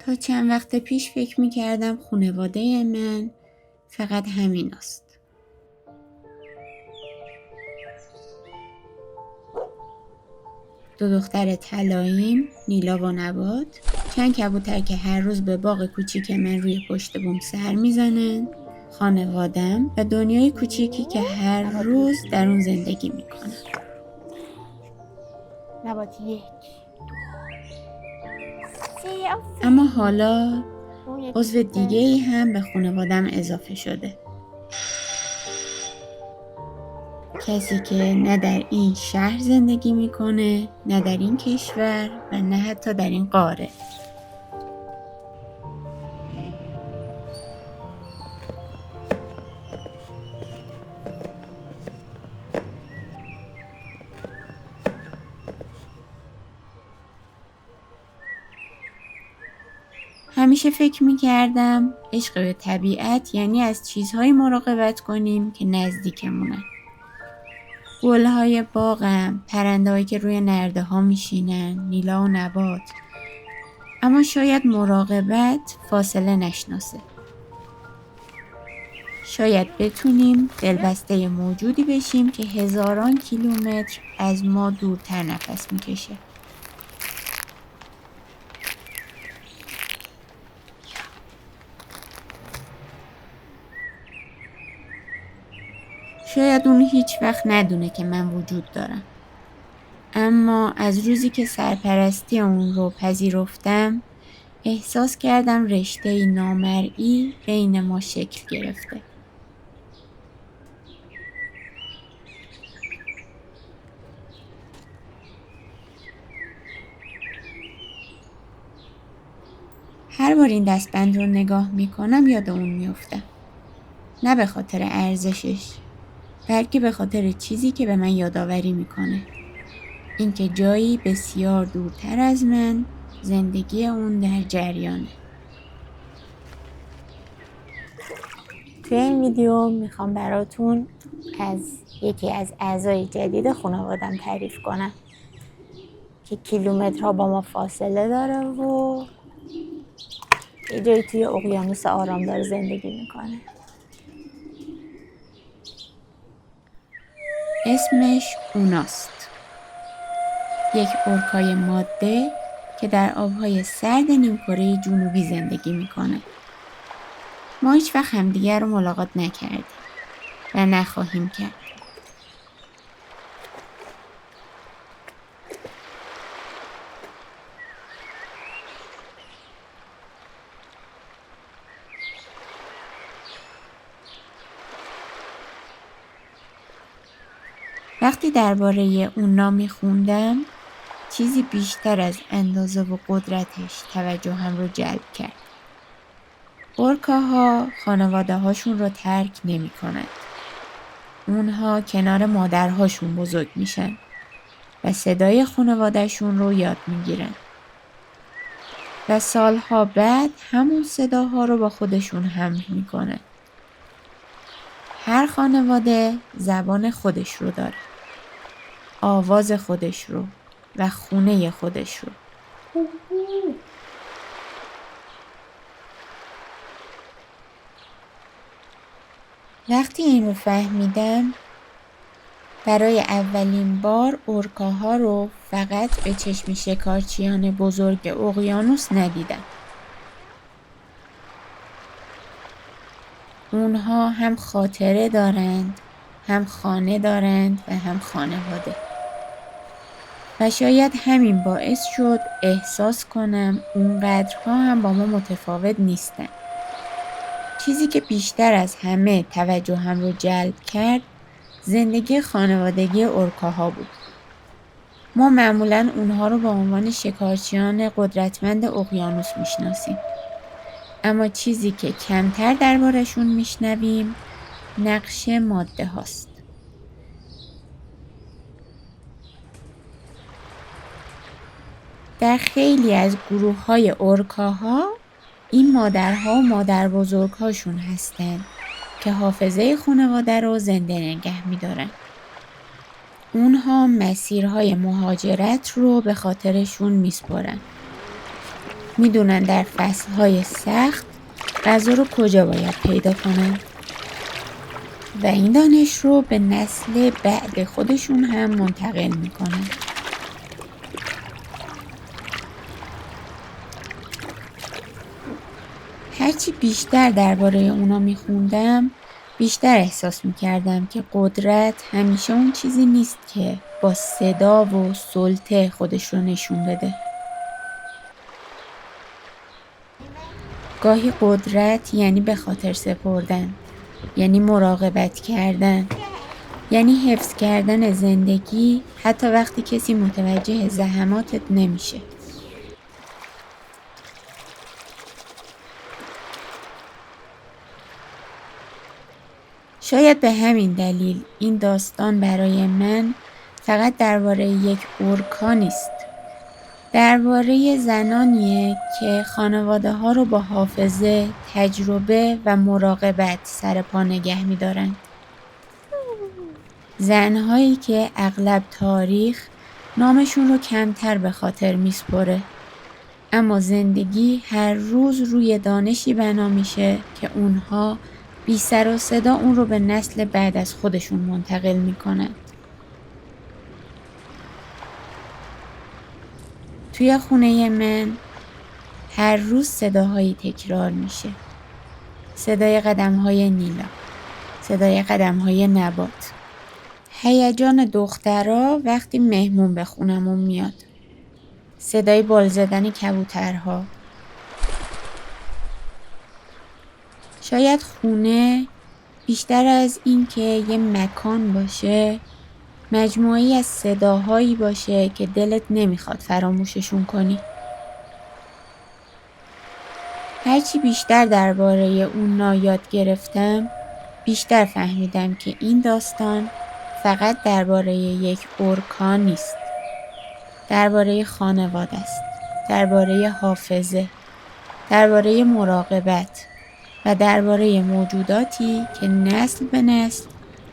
تا چند وقت پیش فکر می‌کردم خانواده من فقط همین است. دو دختر طلاییم، نیلا و نبات، چند کبوتر که هر روز به باغ کوچیک من روی پشت بوم سر میزنن، خانوادم و دنیای کوچیکی که هر روز در اون زندگی میکنم. نبات 1 2 3. اما حالا عضو دیگه ای هم به خانوادم اضافه شده. کسی که نه در این شهر زندگی میکنه، نه در این کشور و نه حتی در این قاره. همیشه فکر میکردم عشق به طبیعت یعنی از چیزهایی مراقبت کنیم که نزدیکمونن. گلهای باغم، پرنده‌هایی که روی نرده ها میشینن، نیلا و نبات. اما شاید مراقبت فاصله نشناسه. شاید بتونیم دلبسته موجودی بشیم که هزاران کیلومتر از ما دورتر نفس میکشه. شاید اون هیچ وقت ندونه که من وجود دارم. اما از روزی که سرپرستی اون رو پذیرفتم، احساس کردم رشته نامرئی بین ما شکل گرفته. هر بار این دستبند رو نگاه میکنم یاد اون میافتم. نه به خاطر ارزشش، بلکه به خاطر چیزی که به من یادآوری میکنه. اینکه جایی بسیار دورتر از من زندگی اون در جریانه. توی این ویدیو میخوام براتون از یکی از اعضای جدید خانوادم تعریف کنم که کیلومترها با ما فاصله داره و یه جایی توی اقیانوس آرام داره زندگی میکنه. اسمش اوناست. یک اورکای ماده که در آبهای سرد نیمکره جنوبی زندگی میکنه. ما هیچ وقت همدیگر رو ملاقات نکردیم و نخواهیم کرد. وقتی درباره اونا میخوندم، چیزی بیشتر از اندازه و قدرتش توجهم رو جلب کرد. اورکاها خانواده هاشون رو ترک نمی کنند. اونها کنار مادرهاشون بزرگ میشن و صدای خانوادهشون رو یاد میگیرن. و سالها بعد همون صداها رو با خودشون حمل میکنن. هر خانواده زبان خودش رو داره. آواز خودش رو و خونه خودش رو. وقتی این رو فهمیدم، برای اولین بار اورکاها رو فقط به چشم شکارچیان بزرگ اقیانوس ندیدم. اونها هم خاطره دارند، هم خانه دارند و هم خانواده. و شاید همین باعث شد احساس کنم اونقدرها هم با ما متفاوت نیستن. چیزی که بیشتر از همه توجهم رو جلب کرد، زندگی خانوادگی اورکاها بود. ما معمولاً اونها رو به عنوان شکارچیان قدرتمند اقیانوس میشناسیم. اما چیزی که کمتر دربارشون میشنویم، نقش ماده هاست. در خیلی از گروه‌های اورکاها، این مادرها و مادر بزرگهاشون هستن که حافظه خانواده رو زنده نگه می‌دارن. اونها مسیرهای مهاجرت رو به خاطرشون میسپارن. میدونن در فصلهای سخت غذا رو کجا باید پیدا کنن و این دانش رو به نسل بعد خودشون هم منتقل میکنن. هرچی بیشتر درباره اونا میخوندم بیشتر احساس میکردم که قدرت همیشه اون چیزی نیست که با صدا و سلطه خودش رو نشون بده. گاهی قدرت یعنی به خاطر سپردن، یعنی مراقبت کردن، یعنی حفظ کردن زندگی حتی وقتی کسی متوجه زحماتت نمیشه. شاید به همین دلیل این داستان برای من فقط درباره یک اورکا نیست. درباره زنانیه که خانواده ها رو با حافظه، تجربه و مراقبت سر پا نگه می دارن. زنهایی که اغلب تاریخ نامشون رو کمتر به خاطر میسپره، اما زندگی هر روز روی دانشی بنا میشه که اونها بی سر و صدا اون رو به نسل بعد از خودشون منتقل میکنن. توی خونه من هر روز صداهایی تکرار میشه. صدای قدم‌های نیلا، صدای قدم‌های نبات، هیجان دخترها وقتی مهمون به خونمون میاد، صدای بال زدن کبوترها. شاید خونه بیشتر از این که یه مکان باشه مجموعه‌ای از صداهایی باشه که دلت نمیخواد فراموششون کنی. هرچی بیشتر درباره اونا یاد گرفتم بیشتر فهمیدم که این داستان فقط درباره یک اورکا نیست. درباره خانواده است، درباره حافظه، درباره مراقبت و درباره موجوداتی که نسل به نسل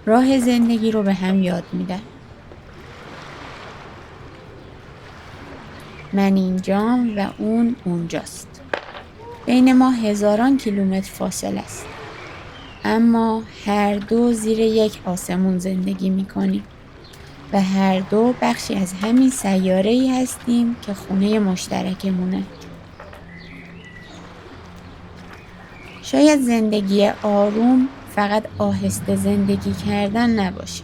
راه زندگی رو به هم یاد میدن. من اینجام و اون اونجاست. بین ما هزاران کیلومتر فاصله است. اما هر دو زیر یک آسمون زندگی میکنیم و هر دو بخشی از همین سیاره‌ای هستیم که خونه مشترکمونه. شاید زندگی آروم فقط آهسته زندگی کردن نباشه.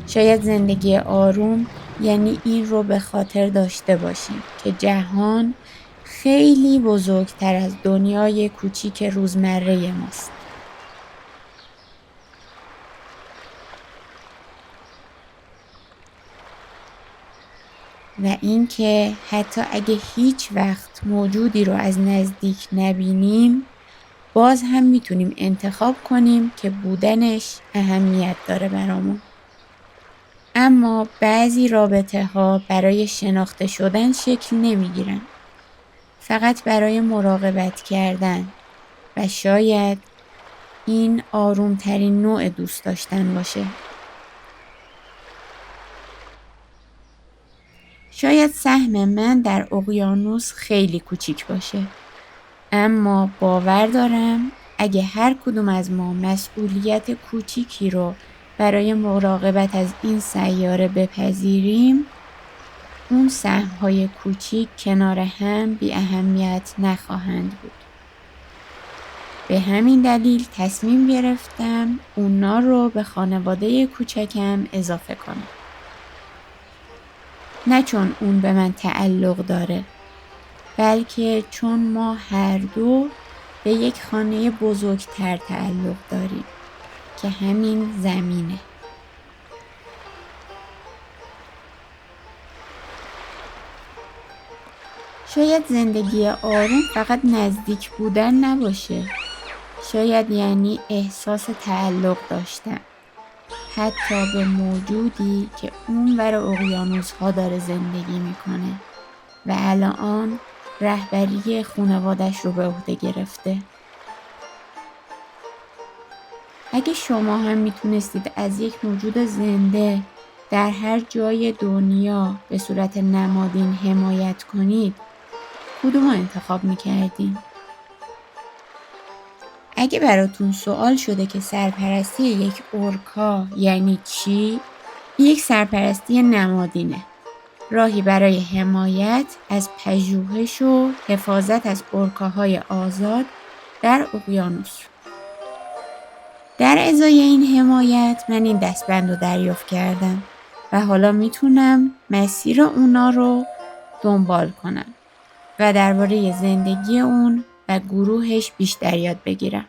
شاید زندگی آروم یعنی این رو به خاطر داشته باشیم که جهان خیلی بزرگتر از دنیای کوچیک روزمره ماست. و اینکه حتی اگه هیچ وقت موجودی رو از نزدیک نبینیم باز هم میتونیم انتخاب کنیم که بودنش اهمیت داره برامون. اما بعضی رابطه ها برای شناخته شدن شکل نمیگیرن. فقط برای مراقبت کردن و شاید این آرومترین نوع دوست داشتن باشه. شاید سهم من در اقیانوس خیلی کوچیک باشه، اما باور دارم اگه هر کدوم از ما مسئولیت کوچیکی رو برای مراقبت از این سیاره بپذیریم، اون سهم‌های کوچیک کنار هم بی اهمیت نخواهند بود. به همین دلیل تصمیم گرفتم اونا رو به خانواده کوچکم اضافه کنم. نه چون اون به من تعلق داره، بلکه چون ما هر دو به یک خانه بزرگتر تعلق داریم که همین زمینه. شاید زندگی آروم فقط نزدیک بودن نباشه. شاید یعنی احساس تعلق داشتن، حتی به موجودی که اونور اقیانوس ها داره زندگی میکنه و الان رهبری خانوادش رو به عهده گرفته. اگه شما هم میتونستید از یک موجود زنده در هر جای دنیا به صورت نمادین حمایت کنید، کدوم رو انتخاب میکردین؟ اگه براتون سوال شده که سرپرستی یک اورکا یعنی چی؟ یک سرپرستی نمادینه. راهی برای حمایت از پژوهش و حفاظت از اورکاهای آزاد در اقیانوس. در ازای این حمایت من این دستبند رو دریافت کردم و حالا میتونم مسیر اونا رو دنبال کنم و درباره زندگی اون و گروهش بیشتر یاد بگیرم.